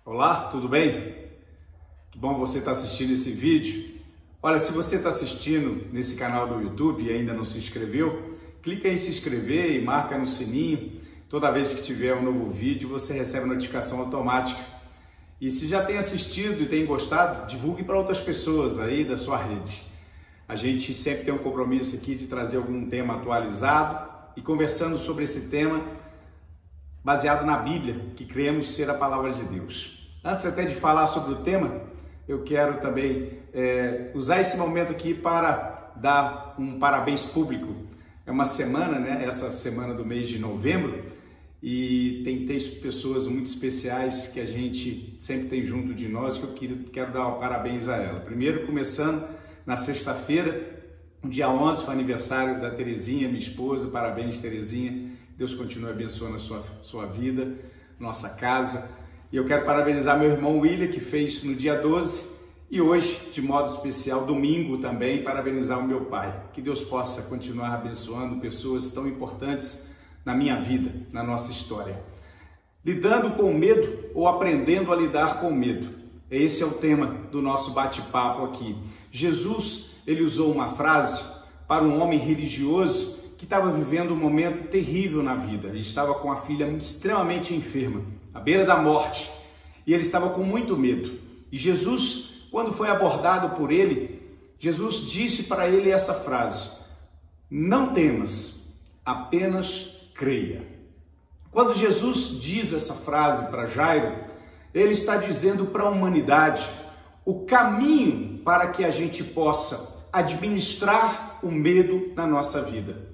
Olá, tudo bem? Que bom você estar assistindo esse vídeo. Olha, se você está assistindo nesse canal do YouTube e ainda não se inscreveu, clica em se inscrever e marca no sininho. Toda vez que tiver um novo vídeo, você recebe notificação automática. E se já tem assistido e tem gostado, divulgue para outras pessoas aí da sua rede. A gente sempre tem um compromisso aqui de trazer algum tema atualizado e conversando sobre esse tema baseado na Bíblia, que cremos ser a palavra de Deus. Antes até de falar sobre o tema, eu quero também usar esse momento aqui para dar um parabéns público. É uma semana, né? Essa semana do mês de novembro, e tem 3 pessoas muito especiais que a gente sempre tem junto de nós, que eu quero dar parabéns a ela. Primeiro, começando na sexta-feira, dia 11, foi aniversário da Terezinha, minha esposa. Parabéns, Terezinha. Deus continue abençoando a sua vida, nossa casa. E eu quero parabenizar meu irmão William, que fez no dia 12, e hoje, de modo especial, domingo também, parabenizar o meu pai. Que Deus possa continuar abençoando pessoas tão importantes na minha vida, na nossa história. Lidando com o medo ou aprendendo a lidar com o medo. Esse é o tema do nosso bate-papo aqui. Jesus, ele usou uma frase para um homem religioso que estava vivendo um momento terrível na vida. Ele estava com a filha extremamente enferma, à beira da morte, e ele estava com muito medo. E Jesus, quando foi abordado por ele, Jesus disse para ele essa frase: não temas, apenas creia. Quando Jesus diz essa frase para Jairo, ele está dizendo para a humanidade o caminho para que a gente possa administrar o medo na nossa vida,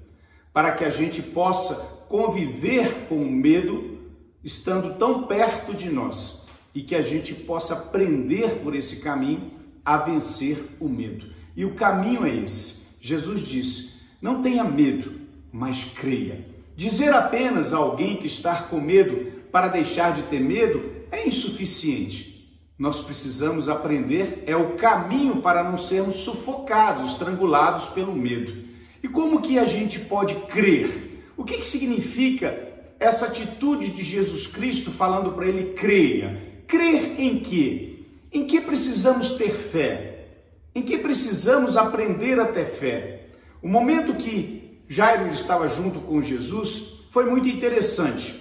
para que a gente possa conviver com o medo estando tão perto de nós e que a gente possa aprender por esse caminho a vencer o medo. E o caminho é esse. Jesus disse: não tenha medo, mas creia. Dizer apenas a alguém que está com medo para deixar de ter medo é insuficiente. Nós precisamos aprender o caminho para não sermos sufocados, estrangulados pelo medo. E como que a gente pode crer? O que significa essa atitude de Jesus Cristo falando para ele creia? Crer em quê? Em que precisamos ter fé? Em que precisamos aprender a ter fé? O momento que Jairo estava junto com Jesus foi muito interessante.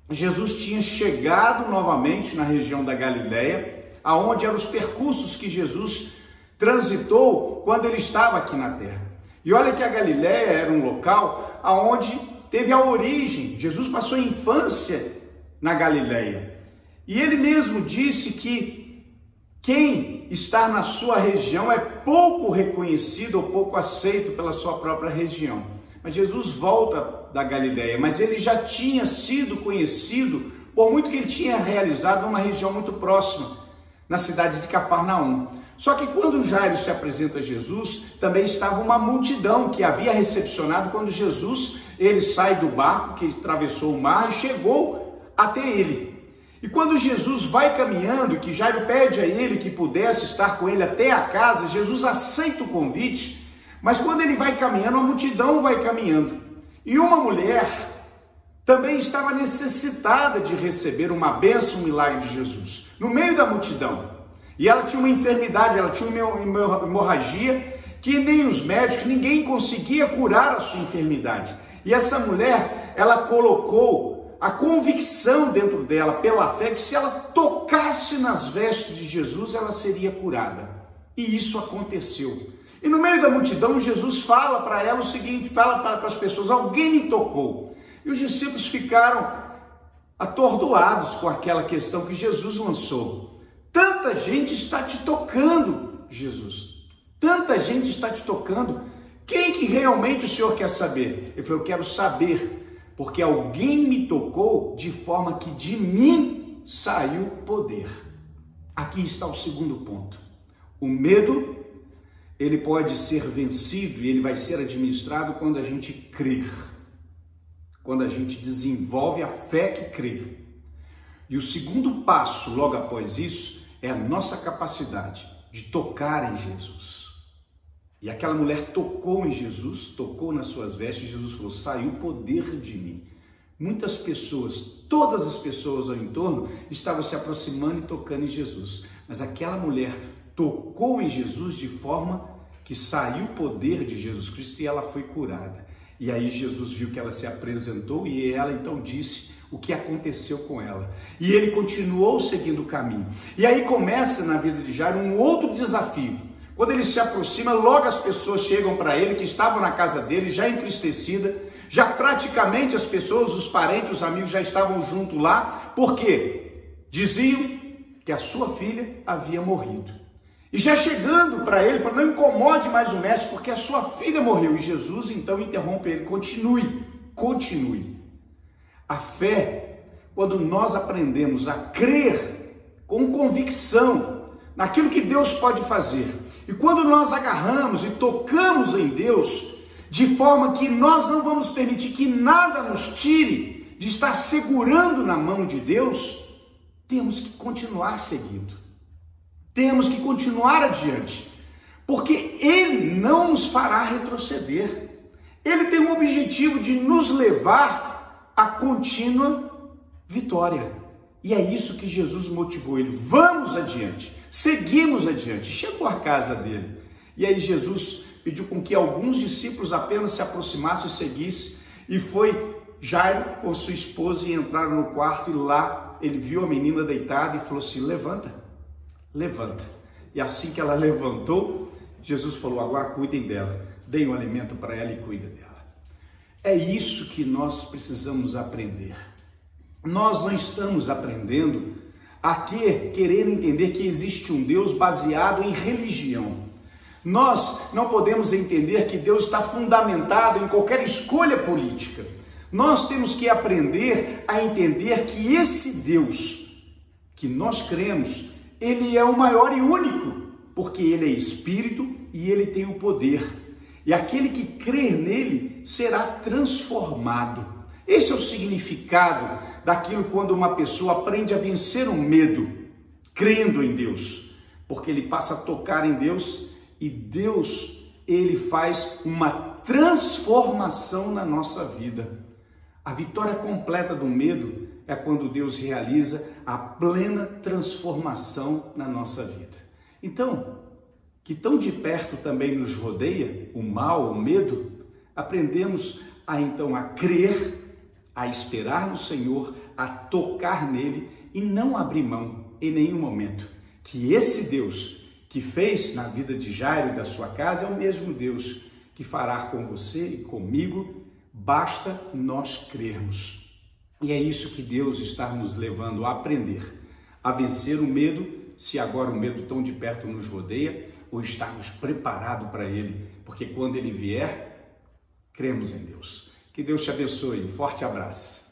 Jesus tinha chegado novamente na região da Galileia, aonde eram os percursos que Jesus transitou quando ele estava aqui na terra. E olha que a Galileia era um local aonde teve a origem. Jesus passou a infância na Galileia. E ele mesmo disse que quem está na sua região é pouco reconhecido ou pouco aceito pela sua própria região. Mas Jesus volta da Galileia, mas ele já tinha sido conhecido por muito que ele tinha realizado numa região muito próxima, na cidade de Cafarnaum. Só que quando Jairo se apresenta a Jesus, também estava uma multidão que havia recepcionado quando Jesus, ele sai do barco que atravessou o mar e chegou até ele. E quando Jesus vai caminhando, que Jairo pede a ele que pudesse estar com ele até a casa, Jesus aceita o convite, mas quando ele vai caminhando, a multidão vai caminhando. E uma mulher também estava necessitada de receber uma bênção, um milagre de Jesus, no meio da multidão. E ela tinha uma enfermidade, ela tinha uma hemorragia que nem os médicos, ninguém conseguia curar a sua enfermidade. E essa mulher, ela colocou a convicção dentro dela, pela fé, que se ela tocasse nas vestes de Jesus, ela seria curada. E isso aconteceu. E no meio da multidão, Jesus fala para ela o seguinte, fala para as pessoas: alguém me tocou. E os discípulos ficaram atordoados com aquela questão que Jesus lançou. Tanta gente está te tocando, Jesus. Tanta gente está te tocando. Quem que realmente o Senhor quer saber? Ele falou: eu quero saber, porque alguém me tocou de forma que de mim saiu poder. Aqui está o segundo ponto. O medo, ele pode ser vencido e ele vai ser administrado quando a gente crer. Quando a gente desenvolve a fé que crê. E o segundo passo, logo após isso, é a nossa capacidade de tocar em Jesus. E aquela mulher tocou em Jesus, tocou nas suas vestes, Jesus falou: saiu poder de mim. Muitas pessoas, todas as pessoas ao entorno estavam se aproximando e tocando em Jesus. Mas aquela mulher tocou em Jesus de forma que saiu o poder de Jesus Cristo e ela foi curada. E aí Jesus viu que ela se apresentou e ela então disse o que aconteceu com ela. E ele continuou seguindo o caminho. E aí começa na vida de Jairo um outro desafio. Quando ele se aproxima, logo as pessoas chegam para ele, que estavam na casa dele, já entristecida, já praticamente as pessoas, os parentes, os amigos já estavam junto lá, porque diziam que a sua filha havia morrido. E já chegando para ele, falando, não incomode mais o mestre, porque a sua filha morreu. E Jesus então interrompe ele, continue. A fé, quando nós aprendemos a crer com convicção naquilo que Deus pode fazer, e quando nós agarramos e tocamos em Deus, de forma que nós não vamos permitir que nada nos tire de estar segurando na mão de Deus, temos que continuar seguindo. Temos que continuar adiante, porque Ele não nos fará retroceder. Ele tem o objetivo de nos levar à contínua vitória. E é isso que Jesus motivou ele. Vamos adiante, seguimos adiante. Chegou à casa dele. E aí Jesus pediu com que alguns discípulos apenas se aproximassem e seguissem. E foi Jairo com sua esposa e entraram no quarto e lá ele viu a menina deitada e falou assim, levanta. E assim que ela levantou, Jesus falou, agora cuidem dela, deem um alimento para ela e cuidem dela. É isso que nós precisamos aprender. Nós não estamos aprendendo a querer entender que existe um Deus baseado em religião. Nós não podemos entender que Deus está fundamentado em qualquer escolha política. Nós temos que aprender a entender que esse Deus que nós cremos, Ele é o maior e único, porque Ele é Espírito e Ele tem o poder. E aquele que crer nele será transformado. Esse é o significado daquilo quando uma pessoa aprende a vencer o medo, crendo em Deus. Porque ele passa a tocar em Deus e Deus, Ele faz uma transformação na nossa vida. A vitória completa do medo é quando Deus realiza a plena transformação na nossa vida. Então, que tão de perto também nos rodeia o mal, o medo, aprendemos a crer, a esperar no Senhor, a tocar nele e não abrir mão em nenhum momento. Que esse Deus que fez na vida de Jairo e da sua casa é o mesmo Deus que fará com você e comigo, basta nós crermos. E é isso que Deus está nos levando a aprender, a vencer o medo, se agora o medo tão de perto nos rodeia, ou estarmos preparados para ele, porque quando ele vier, cremos em Deus. Que Deus te abençoe. Um forte abraço.